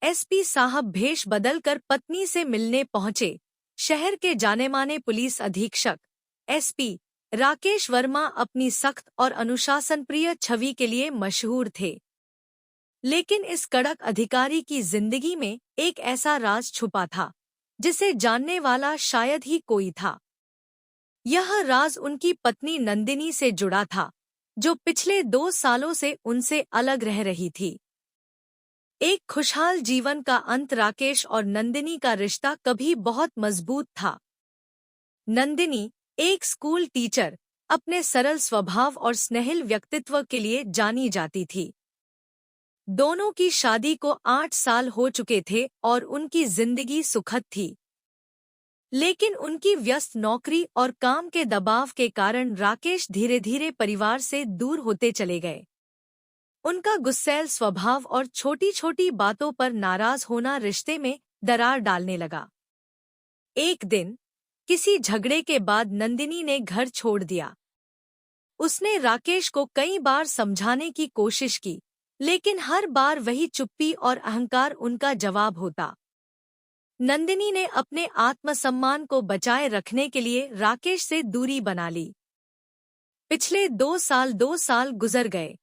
SP साहब भेष बदलकर पत्नी से मिलने पहुंचे। शहर के जानेमाने पुलिस अधीक्षक एसपी राकेश वर्मा अपनी सख्त और अनुशासनप्रिय छवि के लिए मशहूर थे। लेकिन इस कड़क अधिकारी की जिंदगी में एक ऐसा राज छुपा था जिसे जानने वाला शायद ही कोई था। यह राज उनकी पत्नी नंदिनी से जुड़ा था, जो पिछले 2 सालों से उनसे अलग रह रही थी। एक खुशहाल जीवन का अंत। राकेश और नंदिनी का रिश्ता कभी बहुत मजबूत था। नंदिनी, एक स्कूल टीचर, अपने सरल स्वभाव और स्नेहिल व्यक्तित्व के लिए जानी जाती थी। दोनों की शादी को 8 साल हो चुके थे और उनकी जिंदगी सुखद थी। लेकिन उनकी व्यस्त नौकरी और काम के दबाव के कारण राकेश धीरे धीरे परिवार से दूर होते चले गए। उनका गुस्सैल स्वभाव और छोटी छोटी बातों पर नाराज होना रिश्ते में दरार डालने लगा। एक दिन किसी झगड़े के बाद नंदिनी ने घर छोड़ दिया। उसने राकेश को कई बार समझाने की कोशिश की, लेकिन हर बार वही चुप्पी और अहंकार उनका जवाब होता। नंदिनी ने अपने आत्मसम्मान को बचाए रखने के लिए राकेश से दूरी बना ली। पिछले 2 साल गुजर गए।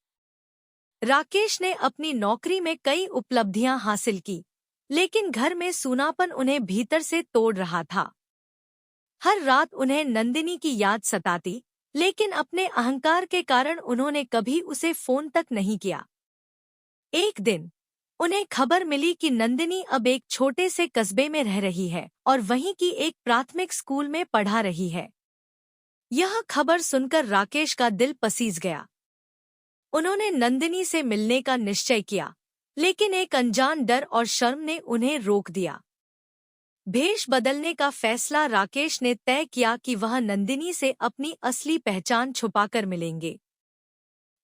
राकेश ने अपनी नौकरी में कई उपलब्धियां हासिल की, लेकिन घर में सूनापन उन्हें भीतर से तोड़ रहा था। हर रात उन्हें नंदिनी की याद सताती, लेकिन अपने अहंकार के कारण उन्होंने कभी उसे फोन तक नहीं किया। एक दिन उन्हें खबर मिली कि नंदिनी अब एक छोटे से कस्बे में रह रही है और वहीं की एक प्राथमिक स्कूल में पढ़ा रही है। यह खबर सुनकर राकेश का दिल पसीज गया। उन्होंने नंदिनी से मिलने का निश्चय किया, लेकिन एक अनजान डर और शर्म ने उन्हें रोक दिया। भेष बदलने का फैसला राकेश ने तय किया कि वह नंदिनी से अपनी असली पहचान छुपाकर मिलेंगे।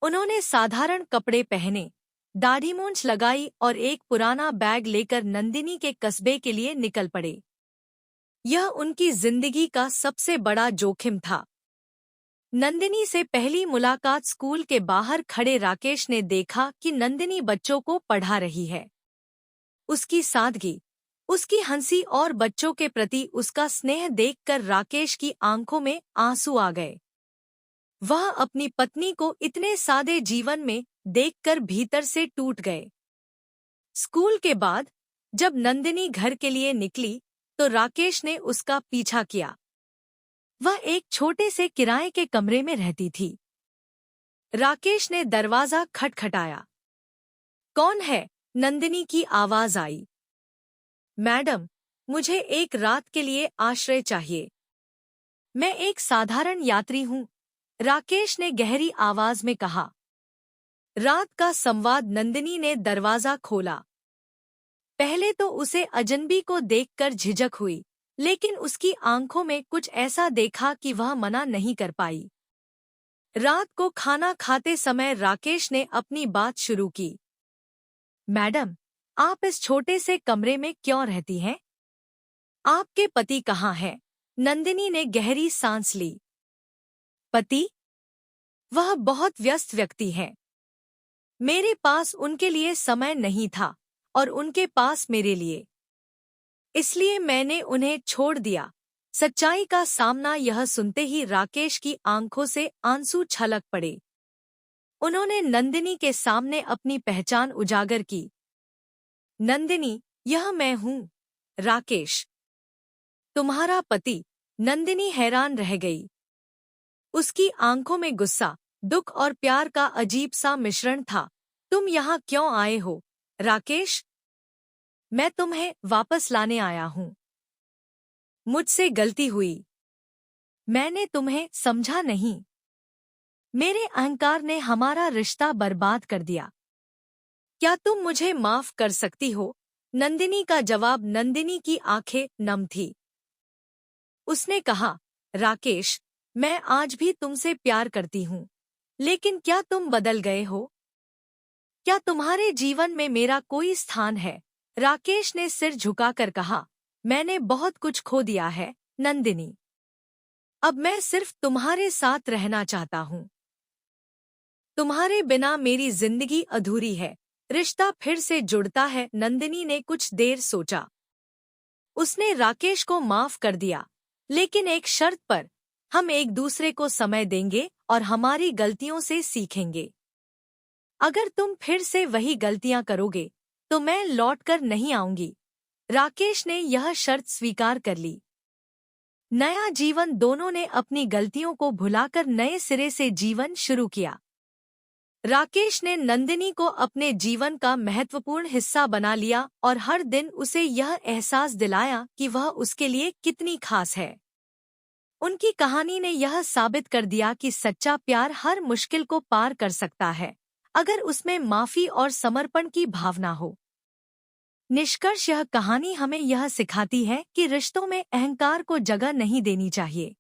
उन्होंने साधारण कपड़े पहने, दाढ़ी मूंछ लगाई और एक पुराना बैग लेकर नंदिनी के कस्बे के लिए निकल पड़े। यह उनकी जिंदगी का सबसे बड़ा जोखिम था। नंदिनी से पहली मुलाकात स्कूल के बाहर खड़े राकेश ने देखा कि नंदिनी बच्चों को पढ़ा रही है। उसकी सादगी, उसकी हंसी और बच्चों के प्रति उसका स्नेह देखकर राकेश की आंखों में आंसू आ गए। वह अपनी पत्नी को इतने सादे जीवन में देखकर भीतर से टूट गए। स्कूल के बाद जब नंदिनी घर के लिए निकली तो राकेश ने उसका पीछा किया। वह एक छोटे से किराए के कमरे में रहती थी। राकेश ने दरवाजा खटखटाया। कौन है? नंदिनी की आवाज आई। मैडम, मुझे एक रात के लिए आश्रय चाहिए। मैं एक साधारण यात्री हूँ, राकेश ने गहरी आवाज में कहा। रात का संवाद। नंदिनी ने दरवाजा खोला। पहले तो उसे अजनबी को देखकर झिझक हुई, लेकिन उसकी आंखों में कुछ ऐसा देखा कि वह मना नहीं कर पाई। रात को खाना खाते समय राकेश ने अपनी बात शुरू की। मैडम, आप इस छोटे से कमरे में क्यों रहती हैं? आपके पति कहाँ हैं? नंदिनी ने गहरी सांस ली। पति? वह बहुत व्यस्त व्यक्ति हैं। मेरे पास उनके लिए समय नहीं था और उनके पास मेरे लिए, इसलिए मैंने उन्हें छोड़ दिया। सच्चाई का सामना यह सुनते ही राकेश की आंखों से आंसू छलक पड़े। उन्होंने नंदिनी के सामने अपनी पहचान उजागर की। नंदिनी, यह मैं हूँ, राकेश, तुम्हारा पति। नंदिनी हैरान रह गई। उसकी आंखों में गुस्सा, दुख और प्यार का अजीब सा मिश्रण था। तुम यहाँ क्यों आए हो, राकेश? मैं तुम्हें वापस लाने आया हूँ। मुझसे गलती हुई। मैंने तुम्हें समझा नहीं। मेरे अहंकार ने हमारा रिश्ता बर्बाद कर दिया। क्या तुम मुझे माफ कर सकती हो? नंदिनी का जवाब। नंदिनी की आंखें नम थी। उसने कहा, राकेश, मैं आज भी तुमसे प्यार करती हूँ, लेकिन क्या तुम बदल गए हो? क्या तुम्हारे जीवन में मेरा कोई स्थान है? राकेश ने सिर झुकाकर कहा, मैंने बहुत कुछ खो दिया है, नंदिनी। अब मैं सिर्फ तुम्हारे साथ रहना चाहता हूँ। तुम्हारे बिना मेरी जिंदगी अधूरी है। रिश्ता फिर से जुड़ता है। नंदिनी ने कुछ देर सोचा। उसने राकेश को माफ कर दिया, लेकिन एक शर्त पर। हम एक दूसरे को समय देंगे और हमारी गलतियों से सीखेंगे। अगर तुम फिर से वही गलतियां करोगे तो मैं लौटकर नहीं आऊंगी। राकेश ने यह शर्त स्वीकार कर ली। नया जीवन। दोनों ने अपनी गलतियों को भुलाकर नए सिरे से जीवन शुरू किया। राकेश ने नंदिनी को अपने जीवन का महत्वपूर्ण हिस्सा बना लिया और हर दिन उसे यह एहसास दिलाया कि वह उसके लिए कितनी खास है। उनकी कहानी ने यह साबित कर दिया कि सच्चा प्यार हर मुश्किल को पार कर सकता है, अगर उसमें माफी और समर्पण की भावना हो। निष्कर्ष, यह कहानी हमें यह सिखाती है कि रिश्तों में अहंकार को जगह नहीं देनी चाहिए।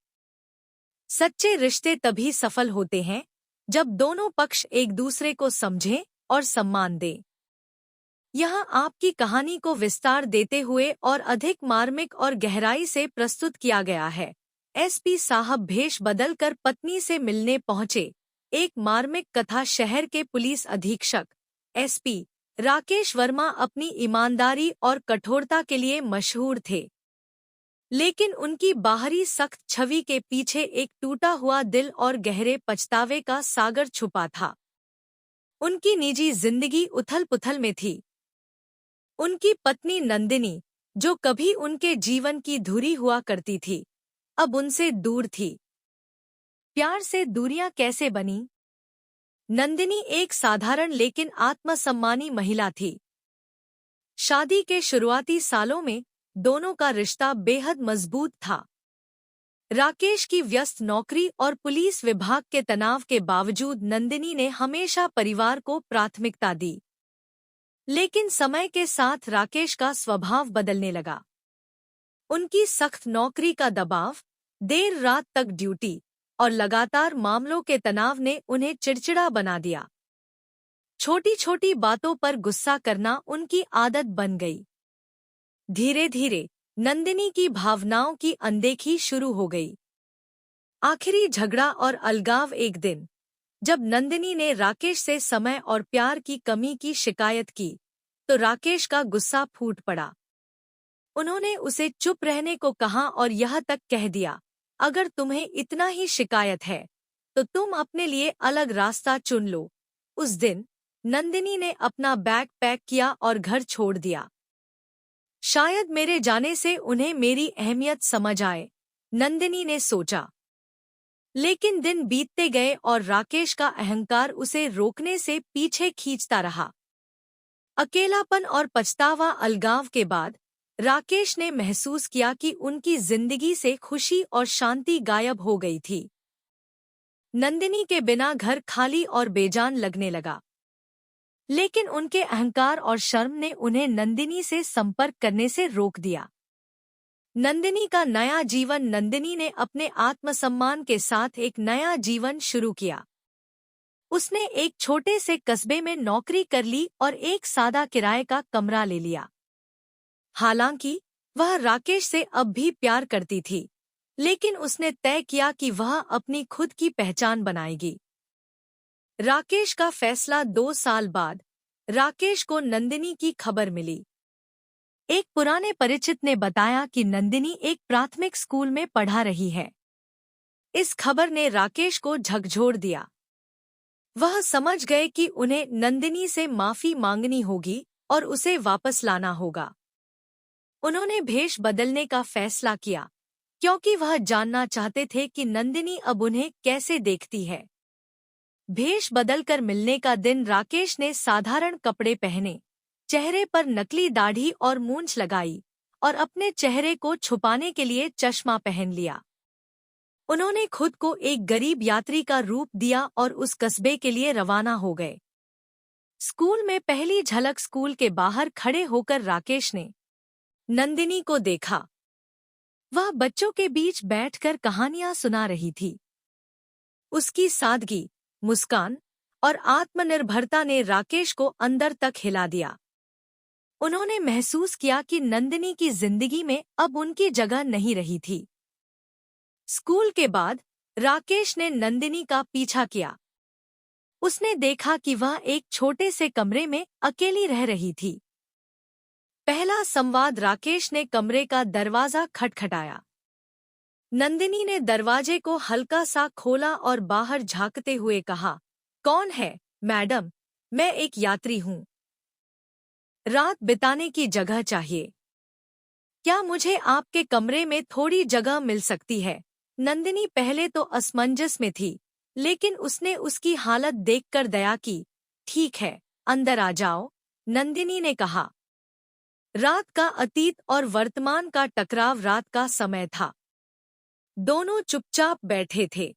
सच्चे रिश्ते तभी सफल होते हैं जब दोनों पक्ष एक दूसरे को समझें और सम्मान दें। यहाँ आपकी कहानी को विस्तार देते हुए और अधिक मार्मिक और गहराई से प्रस्तुत किया गया है। एसपी साहब भेष बदलकर पत्नी से मिलने पहुंचे। एक मार्मिक कथा। शहर के पुलिस अधीक्षक एसपी राकेश वर्मा अपनी ईमानदारी और कठोरता के लिए मशहूर थे, लेकिन उनकी बाहरी सख्त छवि के पीछे एक टूटा हुआ दिल और गहरे पछतावे का सागर छुपा था। उनकी निजी जिंदगी उथल-पुथल में थी। उनकी पत्नी नंदिनी, जो कभी उनके जीवन की धुरी हुआ करती थी, अब उनसे दूर थी। प्यार से दूरियां कैसे बनी? नंदिनी एक साधारण लेकिन आत्मसम्मानी महिला थी। शादी के शुरुआती सालों में दोनों का रिश्ता बेहद मजबूत था। राकेश की व्यस्त नौकरी और पुलिस विभाग के तनाव के बावजूद नंदिनी ने हमेशा परिवार को प्राथमिकता दी। लेकिन समय के साथ राकेश का स्वभाव बदलने लगा। उनकी सख्त नौकरी का दबाव, देर रात तक ड्यूटी और लगातार मामलों के तनाव ने उन्हें चिड़चिड़ा बना दिया। छोटी छोटी बातों पर गुस्सा करना उनकी आदत बन गई। धीरे धीरे नंदिनी की भावनाओं की अनदेखी शुरू हो गई। आखिरी झगड़ा और अलगाव। एक दिन जब नंदिनी ने राकेश से समय और प्यार की कमी की शिकायत की, तो राकेश का गुस्सा फूट पड़ा। उन्होंने उसे चुप रहने को कहा और यह तक कह दिया, अगर तुम्हें इतना ही शिकायत है तो तुम अपने लिए अलग रास्ता चुन लो। उस दिन नंदिनी ने अपना बैग पैक किया और घर छोड़ दिया। शायद मेरे जाने से उन्हें मेरी अहमियत समझ आए, नंदिनी ने सोचा। लेकिन दिन बीतते गए और राकेश का अहंकार उसे रोकने से पीछे खींचता रहा। अकेलापन और पछतावा। अलगाव के बाद राकेश ने महसूस किया कि उनकी जिंदगी से खुशी और शांति गायब हो गई थी। नंदिनी के बिना घर खाली और बेजान लगने लगा। लेकिन उनके अहंकार और शर्म ने उन्हें नंदिनी से संपर्क करने से रोक दिया। नंदिनी का नया जीवन। नंदिनी ने अपने आत्मसम्मान के साथ एक नया जीवन शुरू किया। उसने एक छोटे से कस्बे में नौकरी कर ली और एक सादा किराए का कमरा ले लिया। हालांकि वह राकेश से अब भी प्यार करती थी, लेकिन उसने तय किया कि वह अपनी खुद की पहचान बनाएगी। राकेश का फैसला। 2 साल बाद राकेश को नंदिनी की खबर मिली। एक पुराने परिचित ने बताया कि नंदिनी एक प्राथमिक स्कूल में पढ़ा रही है। इस खबर ने राकेश को झकझोर दिया। वह समझ गए कि उन्हें नंदिनी से माफी मांगनी होगी और उसे वापस लाना होगा। उन्होंने भेष बदलने का फैसला किया, क्योंकि वह जानना चाहते थे कि नंदिनी अब उन्हें कैसे देखती है। भेष बदलकर मिलने का दिन। राकेश ने साधारण कपड़े पहने, चेहरे पर नकली दाढ़ी और मूंछ लगाई और अपने चेहरे को छुपाने के लिए चश्मा पहन लिया। उन्होंने खुद को एक गरीब यात्री का रूप दिया और उस कस्बे के लिए रवाना हो गए। स्कूल में पहली झलक। स्कूल के बाहर खड़े होकर राकेश ने नंदिनी को देखा। वह बच्चों के बीच बैठकर कहानियां सुना रही थी। उसकी सादगी, मुस्कान और आत्मनिर्भरता ने राकेश को अंदर तक हिला दिया। उन्होंने महसूस किया कि नंदिनी की जिंदगी में अब उनकी जगह नहीं रही थी। स्कूल के बाद राकेश ने नंदिनी का पीछा किया। उसने देखा कि वह एक छोटे से कमरे में अकेली रह रही थी। पहला संवाद। राकेश ने कमरे का दरवाजा खटखटाया। नंदिनी ने दरवाजे को हल्का सा खोला और बाहर झांकते हुए कहा, कौन है मैडम? मैं एक यात्री हूँ। रात बिताने की जगह चाहिए। क्या मुझे आपके कमरे में थोड़ी जगह मिल सकती है? नंदिनी पहले तो असमंजस में थी, लेकिन उसने उसकी हालत देखकर दया की। ठीक है, अंदर आ जाओ, नंदिनी ने कहा। रात का अतीत और वर्तमान का टकराव। रात का समय था। दोनों चुपचाप बैठे थे।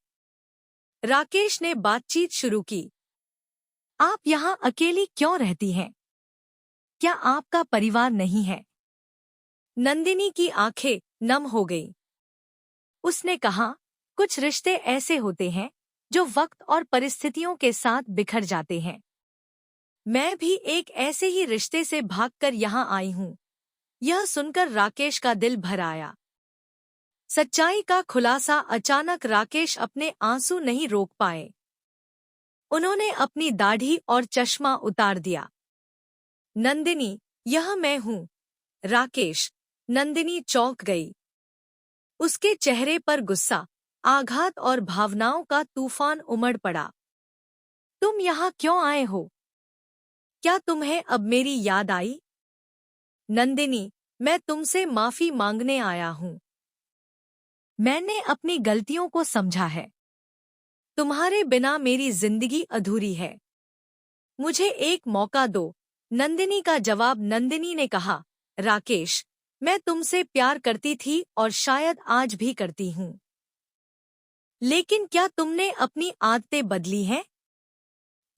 राकेश ने बातचीत शुरू की। आप यहाँ अकेली क्यों रहती हैं? क्या आपका परिवार नहीं है? नंदिनी की आंखें नम हो गईं। उसने कहा, कुछ रिश्ते ऐसे होते हैं जो वक्त और परिस्थितियों के साथ बिखर जाते हैं। मैं भी एक ऐसे ही रिश्ते से भागकर यहाँ आई हूँ। यह सुनकर राकेश का दिल भर आया। सच्चाई का खुलासा। अचानक राकेश अपने आंसू नहीं रोक पाए। उन्होंने अपनी दाढ़ी और चश्मा उतार दिया। नंदिनी, यह मैं हूँ। राकेश। नंदिनी चौंक गई। उसके चेहरे पर गुस्सा, आघात और भावनाओं का तूफान उमड़ पड़ा। तुम यहाँ क्यों आए हो? क्या तुम्हें अब मेरी याद आई? नंदिनी, मैं तुमसे माफी मांगने आया हूँ। मैंने अपनी गलतियों को समझा है। तुम्हारे बिना मेरी जिंदगी अधूरी है। मुझे एक मौका दो। नंदिनी का जवाब। नंदिनी ने कहा, राकेश, मैं तुमसे प्यार करती थी और शायद आज भी करती हूँ। लेकिन क्या तुमने अपनी आदतें बदली हैं?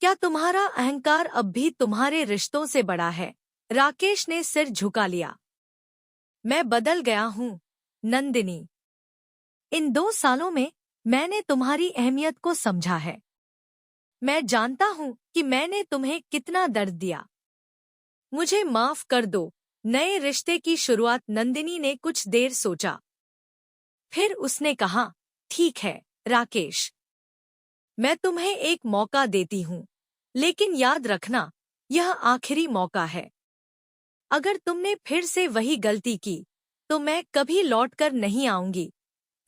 क्या तुम्हारा अहंकार अब भी तुम्हारे रिश्तों से बड़ा है? राकेश ने सिर झुका लिया। मैं बदल गया हूँ, नंदिनी। इन 2 सालों में मैंने तुम्हारी अहमियत को समझा है। मैं जानता हूँ कि मैंने तुम्हें कितना दर्द दिया। मुझे माफ कर दो। नए रिश्ते की शुरुआत। नंदिनी ने कुछ देर सोचा। फिर उसने कहा, ठीक है राकेश, मैं तुम्हें एक मौका देती हूँ, लेकिन याद रखना, यह आखिरी मौका है। अगर तुमने फिर से वही गलती की, तो मैं कभी लौटकर नहीं आऊंगी।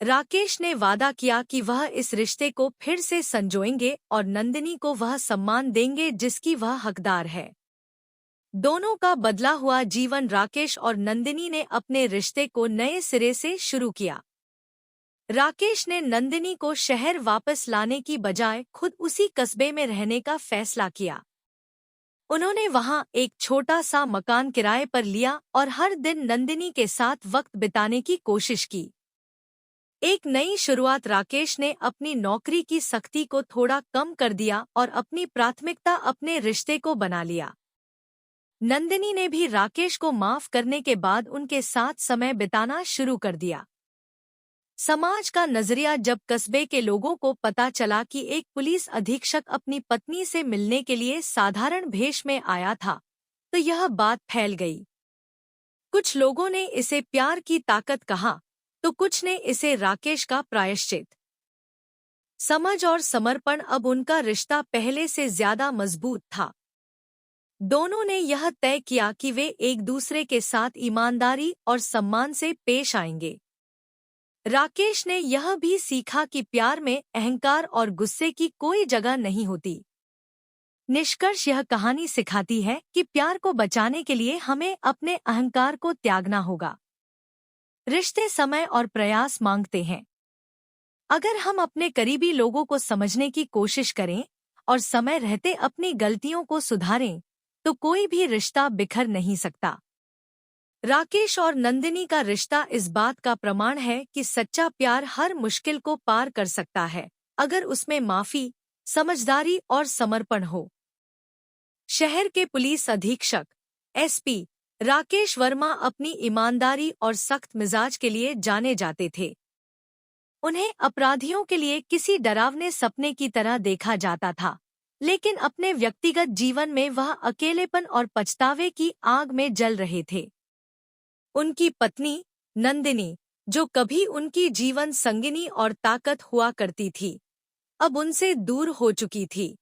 राकेश ने वादा किया कि वह इस रिश्ते को फिर से संजोएंगे और नंदिनी को वह सम्मान देंगे जिसकी वह हकदार है। दोनों का बदला हुआ जीवन। राकेश और नंदिनी ने अपने रिश्ते को नए सिरे से शुरू किया। राकेश ने नंदिनी को शहर वापस लाने की बजाय खुद उसी कस्बे में रहने का फैसला किया। उन्होंने वहां एक छोटा सा मकान किराए पर लिया और हर दिन नंदिनी के साथ वक्त बिताने की कोशिश की। एक नई शुरुआत। राकेश ने अपनी नौकरी की सख्ती को थोड़ा कम कर दिया और अपनी प्राथमिकता अपने रिश्ते को बना लिया। नंदिनी ने भी राकेश को माफ करने के बाद उनके साथ समय बिताना शुरू कर दिया। समाज का नजरिया। जब कस्बे के लोगों को पता चला कि एक पुलिस अधीक्षक अपनी पत्नी से मिलने के लिए साधारण भेष में आया था, तो यह बात फैल गई। कुछ लोगों ने इसे प्यार की ताकत कहा, तो कुछ ने इसे राकेश का प्रायश्चित। समझ और समर्पण। अब उनका रिश्ता पहले से ज्यादा मजबूत था। दोनों ने यह तय किया कि वे एक दूसरे के साथ ईमानदारी और सम्मान से पेश आएंगे। राकेश ने यह भी सीखा कि प्यार में अहंकार और गुस्से की कोई जगह नहीं होती। निष्कर्ष। यह कहानी सिखाती है कि प्यार को बचाने के लिए हमें अपने अहंकार को त्यागना होगा। रिश्ते समय और प्रयास मांगते हैं। अगर हम अपने करीबी लोगों को समझने की कोशिश करें और समय रहते अपनी गलतियों को सुधारें, तो कोई भी रिश्ता बिखर नहीं सकता। राकेश और नंदिनी का रिश्ता इस बात का प्रमाण है कि सच्चा प्यार हर मुश्किल को पार कर सकता है, अगर उसमें माफी, समझदारी और समर्पण हो। शहर के पुलिस अधीक्षक एसपी राकेश वर्मा अपनी ईमानदारी और सख्त मिजाज के लिए जाने जाते थे। उन्हें अपराधियों के लिए किसी डरावने सपने की तरह देखा जाता था, लेकिन अपने व्यक्तिगत जीवन में वह अकेलेपन और पछतावे की आग में जल रहे थे। उनकी पत्नी नंदिनी, जो कभी उनकी जीवन संगिनी और ताकत हुआ करती थी, अब उनसे दूर हो चुकी थी।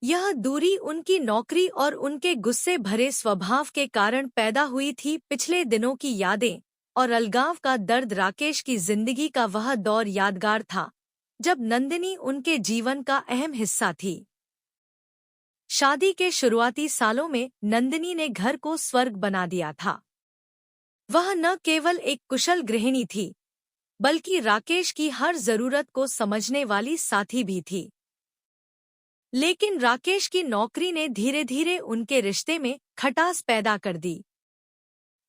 यह दूरी उनकी नौकरी और उनके गुस्से भरे स्वभाव के कारण पैदा हुई थी। पिछले दिनों की यादें और अलगाव का दर्द। राकेश की जिंदगी का वह दौर यादगार था जब नंदिनी उनके जीवन का अहम हिस्सा थी। शादी के शुरुआती सालों में नंदिनी ने घर को स्वर्ग बना दिया था। वह न केवल एक कुशल गृहिणी थी, बल्कि राकेश की हर जरूरत को समझने वाली साथी भी थी। लेकिन राकेश की नौकरी ने धीरे धीरे उनके रिश्ते में खटास पैदा कर दी।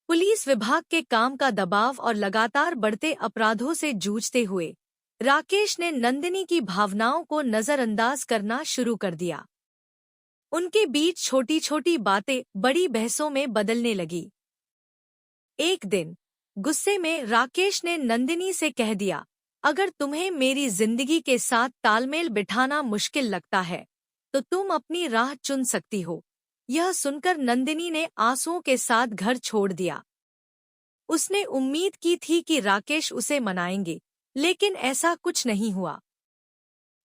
पुलिस विभाग के काम का दबाव और लगातार बढ़ते अपराधों से जूझते हुए राकेश ने नंदिनी की भावनाओं को नजरअंदाज करना शुरू कर दिया। उनके बीच छोटी छोटी बातें बड़ी बहसों में बदलने लगी। एक दिन गुस्से में राकेश ने नंदिनी से कह दिया, अगर तुम्हें मेरी जिंदगी के साथ तालमेल बिठाना मुश्किल लगता है तो तुम अपनी राह चुन सकती हो। यह सुनकर नंदिनी ने आंसुओं के साथ घर छोड़ दिया। उसने उम्मीद की थी कि राकेश उसे मनाएंगे, लेकिन ऐसा कुछ नहीं हुआ।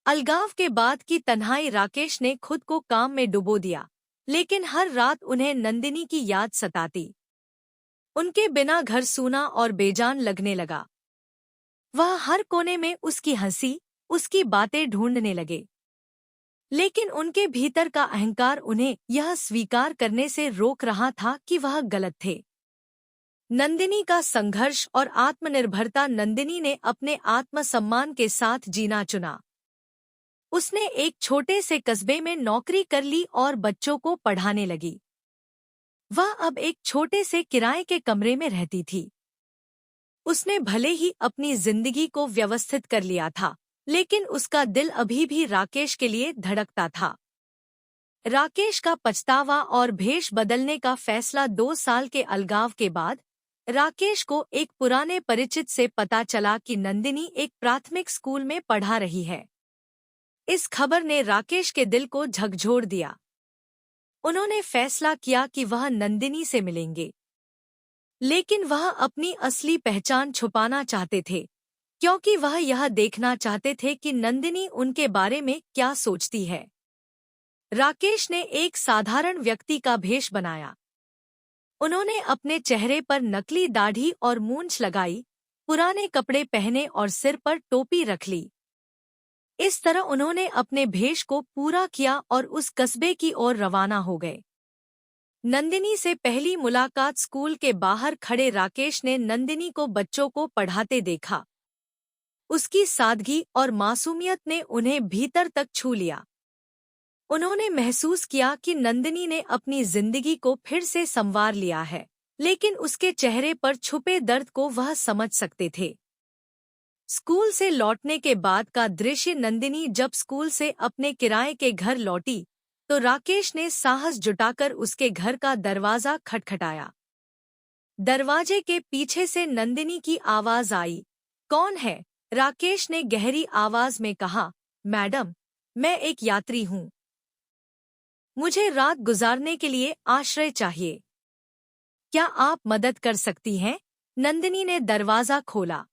अलगाव के बाद की तन्हाई राकेश ने खुद को काम में डुबो दिया, लेकिन हर रात उन्हें नंदिनी की याद सताती। उनके बिना घर सूना और बेजान लगने लगा। वह हर कोने में उसकी हंसी, उसकी बातें ढूंढने लगे, लेकिन उनके भीतर का अहंकार उन्हें यह स्वीकार करने से रोक रहा था कि वह गलत थे। नंदिनी का संघर्ष और आत्मनिर्भरता। नंदिनी ने अपने आत्मसम्मान के साथ जीना चुना। उसने एक छोटे से कस्बे में नौकरी कर ली और बच्चों को पढ़ाने लगी। वह अब एक छोटे से किराए के कमरे में रहती थी। उसने भले ही अपनी जिंदगी को व्यवस्थित कर लिया था, लेकिन उसका दिल अभी भी राकेश के लिए धड़कता था। राकेश का पछतावा और भेष बदलने का फैसला। 2 साल के अलगाव के बाद राकेश को एक पुराने परिचित से पता चला कि नंदिनी एक प्राथमिक स्कूल में पढ़ा रही है। इस खबर ने राकेश के दिल को झकझोर दिया। उन्होंने फैसला किया कि वह नंदिनी से मिलेंगे, लेकिन वह अपनी असली पहचान छुपाना चाहते थे, क्योंकि वह यह देखना चाहते थे कि नंदिनी उनके बारे में क्या सोचती है। राकेश ने एक साधारण व्यक्ति का भेष बनाया। उन्होंने अपने चेहरे पर नकली दाढ़ी और मूंछ लगाई, पुराने कपड़े पहने और सिर पर टोपी रख ली। इस तरह उन्होंने अपने भेष को पूरा किया और उस कस्बे की ओर रवाना हो गए। नंदिनी से पहली मुलाकात। स्कूल के बाहर खड़े राकेश ने नंदिनी को बच्चों को पढ़ाते देखा। उसकी सादगी और मासूमियत ने उन्हें भीतर तक छू लिया। उन्होंने महसूस किया कि नंदिनी ने अपनी जिंदगी को फिर से संवार लिया है, लेकिन उसके चेहरे पर छुपे दर्द को वह समझ सकते थे। स्कूल से लौटने के बाद का दृश्य। नंदिनी जब स्कूल से अपने किराए के घर लौटी तो राकेश ने साहस जुटाकर उसके घर का दरवाजा खटखटाया। दरवाजे के पीछे से नंदिनी की आवाज आई, कौन है? राकेश ने गहरी आवाज में कहा, मैडम, मैं एक यात्री हूँ। मुझे रात गुजारने के लिए आश्रय चाहिए। क्या आप मदद कर सकती हैं? नंदिनी ने दरवाजा खोला।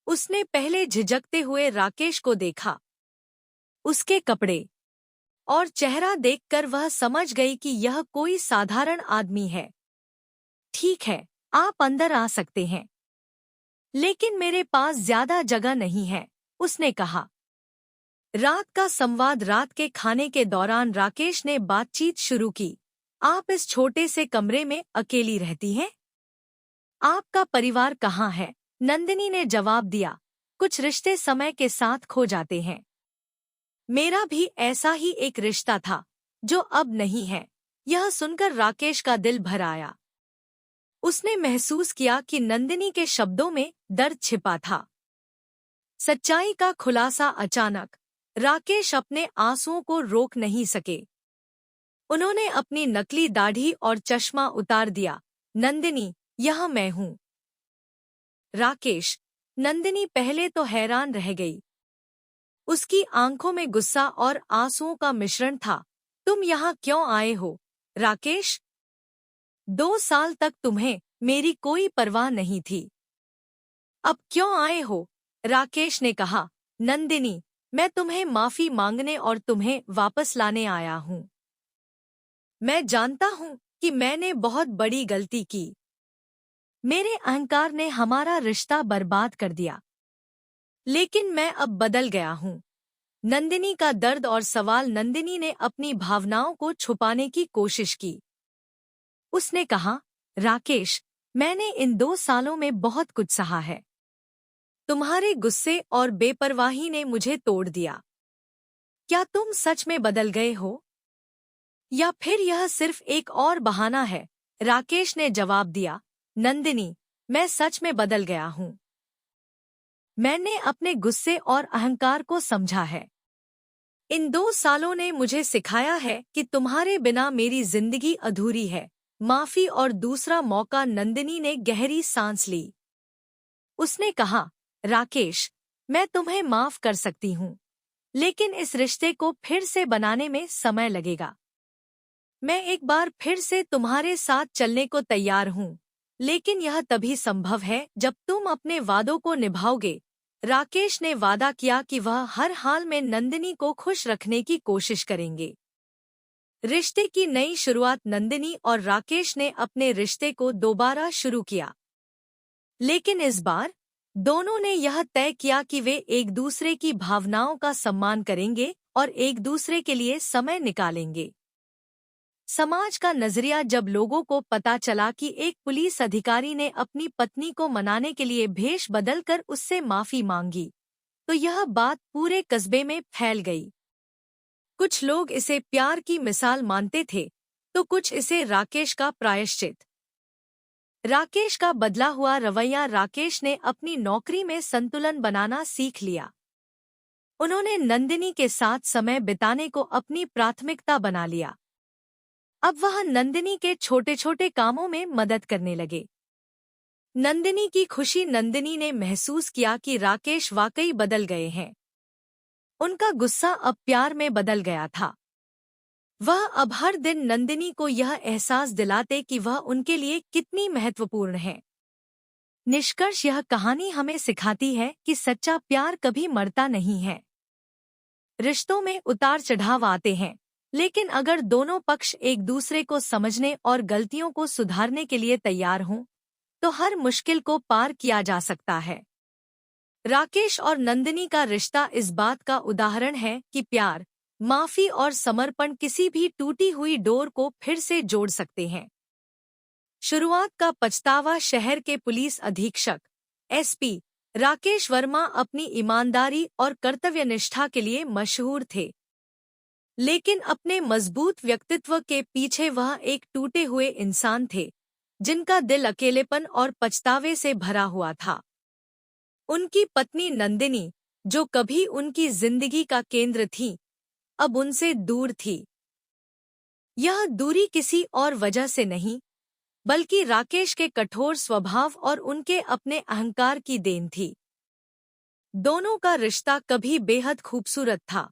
उसने पहले झिझकते हुए राकेश को देखा। उसके कपड़े और चेहरा देखकर वह समझ गई कि यह कोई साधारण आदमी है। ठीक है, आप अंदर आ सकते हैं, लेकिन मेरे पास ज्यादा जगह नहीं है, उसने कहा। रात का संवाद। रात के खाने के दौरान राकेश ने बातचीत शुरू की। आप इस छोटे से कमरे में अकेली रहती हैं? आपका परिवार कहाँ है? नंदिनी ने जवाब दिया, कुछ रिश्ते समय के साथ खो जाते हैं। मेरा भी ऐसा ही एक रिश्ता था जो अब नहीं है। यह सुनकर राकेश का दिल भर आया। उसने महसूस किया कि नंदिनी के शब्दों में दर्द छिपा था। सच्चाई का खुलासा। अचानक राकेश अपने आंसुओं को रोक नहीं सके। उन्होंने अपनी नकली दाढ़ी और चश्मा उतार दिया। नंदिनी, यह मैं हूँ। राकेश। नंदिनी पहले तो हैरान रह गई। उसकी आंखों में गुस्सा और आंसुओं का मिश्रण था। तुम यहाँ क्यों आए हो, राकेश? 2 साल तक तुम्हें मेरी कोई परवाह नहीं थी। अब क्यों आए हो? राकेश ने कहा। नंदिनी, मैं तुम्हें माफी मांगने और तुम्हें वापस लाने आया हूँ। मैं जानता हूँ कि मैंने बहुत बड़ी गलती की। मेरे अहंकार ने हमारा रिश्ता बर्बाद कर दिया। लेकिन मैं अब बदल गया हूँ। नंदिनी का दर्द और सवाल। नंदिनी ने अपनी भावनाओं को छुपाने की कोशिश की। उसने कहा, राकेश, मैंने इन 2 सालों में बहुत कुछ सहा है। तुम्हारे गुस्से और बेपरवाही ने मुझे तोड़ दिया। क्या तुम सच में बदल गए हो? या फिर यह सिर्फ एक और बहाना है? राकेश ने जवाब दिया, नंदिनी, मैं सच में बदल गया हूँ। मैंने अपने गुस्से और अहंकार को समझा है। इन 2 सालों ने मुझे सिखाया है कि तुम्हारे बिना मेरी जिंदगी अधूरी है। माफी और दूसरा मौका। नंदिनी ने गहरी सांस ली। उसने कहा, राकेश, मैं तुम्हें माफ कर सकती हूँ, लेकिन इस रिश्ते को फिर से बनाने में समय लगेगा। मैं एक बार फिर से तुम्हारे साथ चलने को तैयार हूँ, लेकिन यह तभी संभव है जब तुम अपने वादों को निभाओगे। राकेश ने वादा किया कि वह हर हाल में नंदिनी को खुश रखने की कोशिश करेंगे। रिश्ते की नई शुरुआत। नंदिनी और राकेश ने अपने रिश्ते को दोबारा शुरू किया, लेकिन इस बार दोनों ने यह तय किया कि वे एक दूसरे की भावनाओं का सम्मान करेंगे और एक दूसरे के लिए समय निकालेंगे। समाज का नजरिया। जब लोगों को पता चला कि एक पुलिस अधिकारी ने अपनी पत्नी को मनाने के लिए भेष बदलकर उससे माफी मांगी, तो यह बात पूरे कस्बे में फैल गई। कुछ लोग इसे प्यार की मिसाल मानते थे, तो कुछ इसे राकेश का प्रायश्चित। राकेश का बदला हुआ रवैया। राकेश ने अपनी नौकरी में संतुलन बनाना सीख लिया। उन्होंने नंदिनी के साथ समय बिताने को अपनी प्राथमिकता बना लिया। अब वह नंदिनी के छोटे छोटे कामों में मदद करने लगे। नंदिनी की खुशी। नंदिनी ने महसूस किया कि राकेश वाकई बदल गए हैं। उनका गुस्सा अब प्यार में बदल गया था। वह अब हर दिन नंदिनी को यह एहसास दिलाते कि वह उनके लिए कितनी महत्वपूर्ण है। निष्कर्ष। यह कहानी हमें सिखाती है कि सच्चा प्यार कभी मरता नहीं है। रिश्तों में उतार चढ़ाव आते हैं, लेकिन अगर दोनों पक्ष एक दूसरे को समझने और गलतियों को सुधारने के लिए तैयार हों, तो हर मुश्किल को पार किया जा सकता है। राकेश और नंदिनी का रिश्ता इस बात का उदाहरण है कि प्यार, माफी और समर्पण किसी भी टूटी हुई डोर को फिर से जोड़ सकते हैं। शुरुआत का पछतावा। शहर के पुलिस अधीक्षक एसपी राकेश वर्मा अपनी ईमानदारी और कर्तव्यनिष्ठा के लिए मशहूर थे, लेकिन अपने मजबूत व्यक्तित्व के पीछे वह एक टूटे हुए इंसान थे, जिनका दिल अकेलेपन और पछतावे से भरा हुआ था। उनकी पत्नी नंदिनी, जो कभी उनकी जिंदगी का केंद्र थी, अब उनसे दूर थी। यह दूरी किसी और वजह से नहीं, बल्कि राकेश के कठोर स्वभाव और उनके अपने अहंकार की देन थी। दोनों का रिश्ता कभी बेहद खूबसूरत था।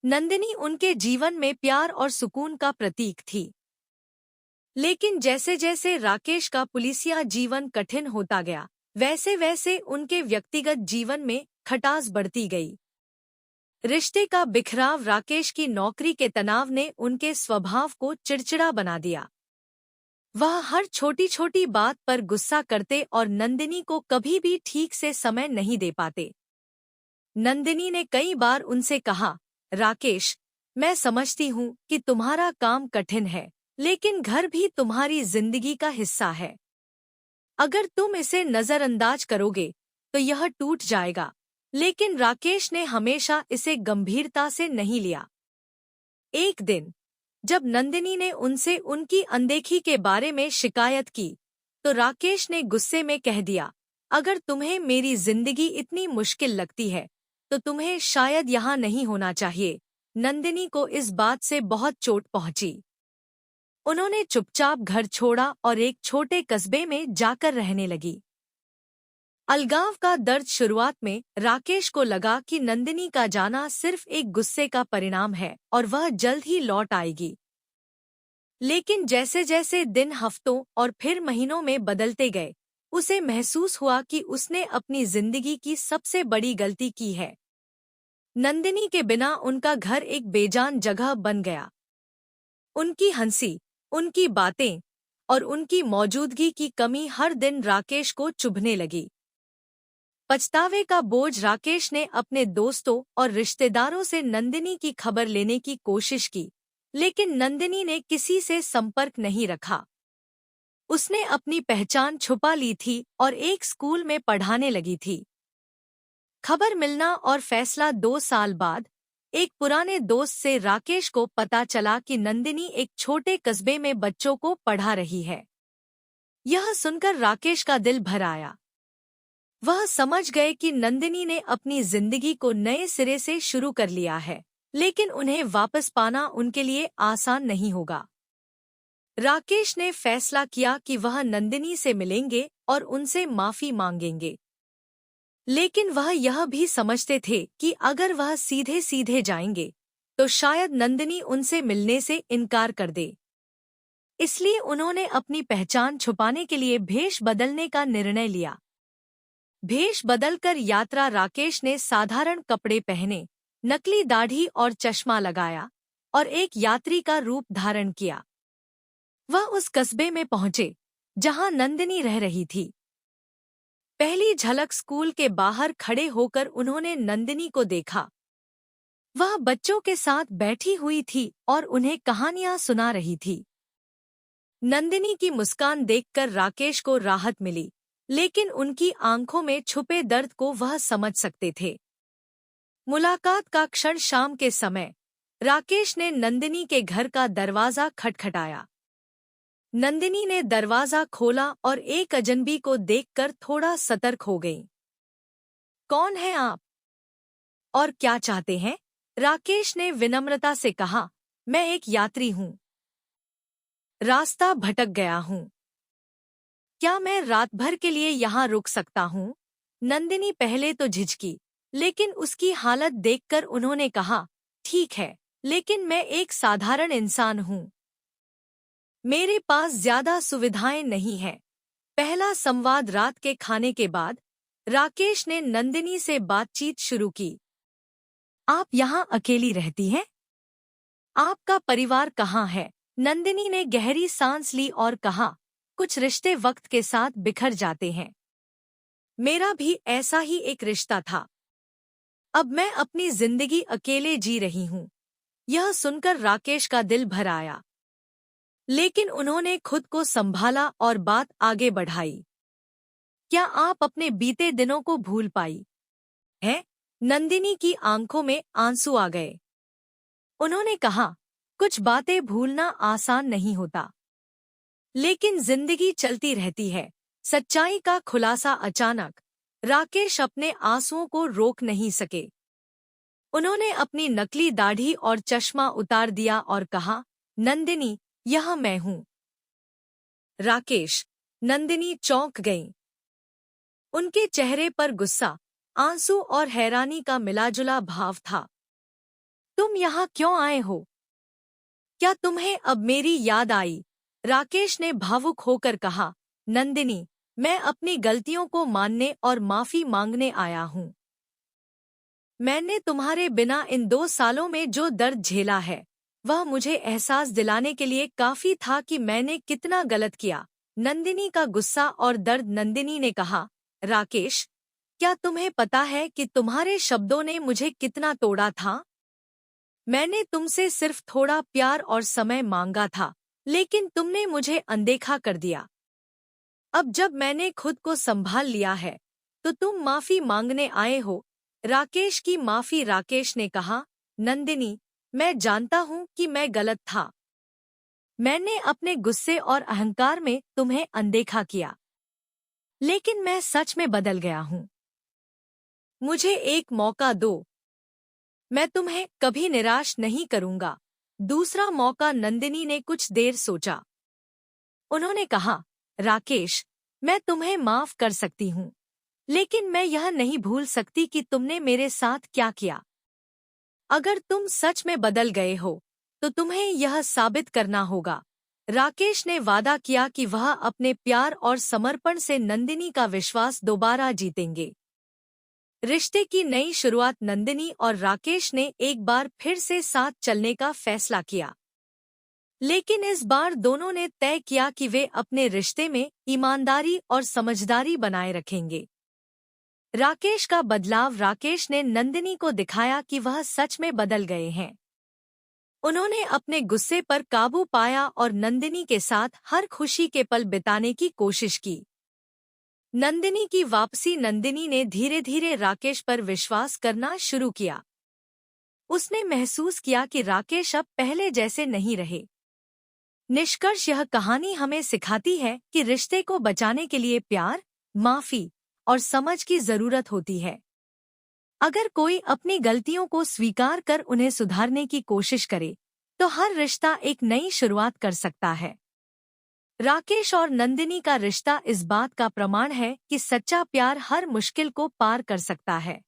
नंदिनी उनके जीवन में प्यार और सुकून का प्रतीक थी। लेकिन जैसे जैसे राकेश का पुलिसिया जीवन कठिन होता गया, वैसे वैसे उनके व्यक्तिगत जीवन में खटास बढ़ती गई। रिश्ते का बिखराव। राकेश की नौकरी के तनाव ने उनके स्वभाव को चिड़चिड़ा बना दिया। वह हर छोटी छोटी बात पर गुस्सा करते और नंदिनी को कभी भी ठीक से समय नहीं दे पाते। नंदिनी ने कई बार उनसे कहा, राकेश, मैं समझती हूँ कि तुम्हारा काम कठिन है, लेकिन घर भी तुम्हारी जिंदगी का हिस्सा है। अगर तुम इसे नजरअंदाज करोगे तो यह टूट जाएगा। लेकिन राकेश ने हमेशा इसे गंभीरता से नहीं लिया। एक दिन जब नंदिनी ने उनसे उनकी अनदेखी के बारे में शिकायत की, तो राकेश ने गुस्से में कह दिया, अगर तुम्हें मेरी जिंदगी इतनी मुश्किल लगती है, तो तुम्हें शायद यहाँ नहीं होना चाहिए। नंदिनी को इस बात से बहुत चोट पहुंची। उन्होंने चुपचाप घर छोड़ा और एक छोटे कस्बे में जाकर रहने लगी। अलगाव का दर्द। शुरुआत में राकेश को लगा कि नंदिनी का जाना सिर्फ एक गुस्से का परिणाम है और वह जल्द ही लौट आएगी। लेकिन जैसे जैसे दिन हफ्तों और फिर महीनों में बदलते गए, उसे महसूस हुआ कि उसने अपनी जिंदगी की सबसे बड़ी गलती की है। नंदिनी के बिना उनका घर एक बेजान जगह बन गया। उनकी हंसी, उनकी बातें और उनकी मौजूदगी की कमी हर दिन राकेश को चुभने लगी। पछतावे का बोझ राकेश ने अपने दोस्तों और रिश्तेदारों से नंदिनी की खबर लेने की कोशिश की, लेकिन नंदिनी ने किसी से संपर्क नहीं रखा। उसने अपनी पहचान छुपा ली थी और एक स्कूल में पढ़ाने लगी थी। खबर मिलना और फैसला 2 साल बाद एक पुराने दोस्त से राकेश को पता चला कि नंदिनी एक छोटे कस्बे में बच्चों को पढ़ा रही है। यह सुनकर राकेश का दिल भर आया। वह समझ गए कि नंदिनी ने अपनी जिंदगी को नए सिरे से शुरू कर लिया है, लेकिन उन्हें वापस पाना उनके लिए आसान नहीं होगा। राकेश ने फैसला किया कि वह नंदिनी से मिलेंगे और उनसे माफी मांगेंगे। लेकिन वह यह भी समझते थे कि अगर वह सीधे सीधे जाएंगे तो शायद नंदिनी उनसे मिलने से इनकार कर दे। इसलिए उन्होंने अपनी पहचान छुपाने के लिए भेष बदलने का निर्णय लिया। भेष बदलकर यात्रा राकेश ने साधारण कपड़े पहने, नकली दाढ़ी और चश्मा लगाया और एक यात्री का रूप धारण किया। वह उस कस्बे में पहुंचे जहां नंदिनी रह रही थी। पहली झलक स्कूल के बाहर खड़े होकर उन्होंने नंदिनी को देखा। वह बच्चों के साथ बैठी हुई थी और उन्हें कहानियां सुना रही थी। नंदिनी की मुस्कान देखकर राकेश को राहत मिली, लेकिन उनकी आंखों में छुपे दर्द को वह समझ सकते थे। मुलाकात का क्षण शाम के समय राकेश ने नंदिनी के घर का दरवाजा खटखटाया। नंदिनी ने दरवाजा खोला और एक अजनबी को देखकर थोड़ा सतर्क हो गई। कौन है आप? और क्या चाहते हैं? राकेश ने विनम्रता से कहा, मैं एक यात्री हूँ। रास्ता भटक गया हूँ। क्या मैं रात भर के लिए यहाँ रुक सकता हूँ? नंदिनी पहले तो झिझकी, लेकिन उसकी हालत देखकर उन्होंने कहा, ठीक है, लेकिन मैं एक साधारण इंसान हूँ। मेरे पास ज्यादा सुविधाएं नहीं हैं। पहला संवाद रात के खाने के बाद राकेश ने नंदिनी से बातचीत शुरू की। आप यहाँ अकेली रहती हैं? आपका परिवार कहाँ है? नंदिनी ने गहरी सांस ली और कहा, कुछ रिश्ते वक्त के साथ बिखर जाते हैं। मेरा भी ऐसा ही एक रिश्ता था। अब मैं अपनी जिंदगी अकेले जी रही हूँ। यह सुनकर राकेश का दिल भर आया, लेकिन उन्होंने खुद को संभाला और बात आगे बढ़ाई। क्या आप अपने बीते दिनों को भूल पाई हैं? नंदिनी की आंखों में आंसू आ गए। उन्होंने कहा, कुछ बातें भूलना आसान नहीं होता, लेकिन जिंदगी चलती रहती है। सच्चाई का खुलासा अचानक। राकेश अपने आंसुओं को रोक नहीं सके। उन्होंने अपनी नकली दाढ़ी और चश्मा उतार दिया और कहा, नंदिनी, यह मैं हूँ। राकेश, नंदिनी चौंक गईं। उनके चेहरे पर गुस्सा, आंसू और हैरानी का मिलाजुला भाव था। तुम यहाँ क्यों आए हो? क्या तुम्हें अब मेरी याद आई? राकेश ने भावुक होकर कहा, नंदिनी, मैं अपनी गलतियों को मानने और माफी मांगने आया हूँ। मैंने तुम्हारे बिना इन 2 सालों में जो दर्द झेला है, वह मुझे एहसास दिलाने के लिए काफी था कि मैंने कितना गलत किया। नंदिनी का गुस्सा और दर्द। नंदिनी ने कहा, राकेश, क्या तुम्हें पता है कि तुम्हारे शब्दों ने मुझे कितना तोड़ा था? मैंने तुमसे सिर्फ थोड़ा प्यार और समय मांगा था, लेकिन तुमने मुझे अनदेखा कर दिया। अब जब मैंने खुद को संभाल लिया है, तो तुम माफी मांगने आए हो। राकेश की माफी। राकेश ने कहा, नंदिनी, मैं जानता हूँ कि मैं गलत था। मैंने अपने गुस्से और अहंकार में तुम्हें अनदेखा किया, लेकिन मैं सच में बदल गया हूँ। मुझे एक मौका दो। मैं तुम्हें कभी निराश नहीं करूँगा। दूसरा मौका। नंदिनी ने कुछ देर सोचा। उन्होंने कहा, राकेश, मैं तुम्हें माफ कर सकती हूँ, लेकिन मैं यह नहीं भूल सकती कि तुमने मेरे साथ क्या किया। अगर तुम सच में बदल गए हो, तो तुम्हें यह साबित करना होगा। राकेश ने वादा किया कि वह अपने प्यार और समर्पण से नंदिनी का विश्वास दोबारा जीतेंगे। रिश्ते की नई शुरुआत नंदिनी और राकेश ने एक बार फिर से साथ चलने का फैसला किया। लेकिन इस बार दोनों ने तय किया कि वे अपने रिश्ते में ईमानदारी और समझदारी बनाए रखेंगे। राकेश का बदलाव। राकेश ने नंदिनी को दिखाया कि वह सच में बदल गए हैं। उन्होंने अपने गुस्से पर काबू पाया और नंदिनी के साथ हर खुशी के पल बिताने की कोशिश की। नंदिनी की वापसी। नंदिनी ने धीरे धीरे राकेश पर विश्वास करना शुरू किया। उसने महसूस किया कि राकेश अब पहले जैसे नहीं रहे। निष्कर्ष, यह कहानी हमें सिखाती है कि रिश्ते को बचाने के लिए प्यार, माफी और समझ की जरूरत होती है। अगर कोई अपनी गलतियों को स्वीकार कर उन्हें सुधारने की कोशिश करे, तो हर रिश्ता एक नई शुरुआत कर सकता है। राकेश और नंदिनी का रिश्ता इस बात का प्रमाण है कि सच्चा प्यार हर मुश्किल को पार कर सकता है।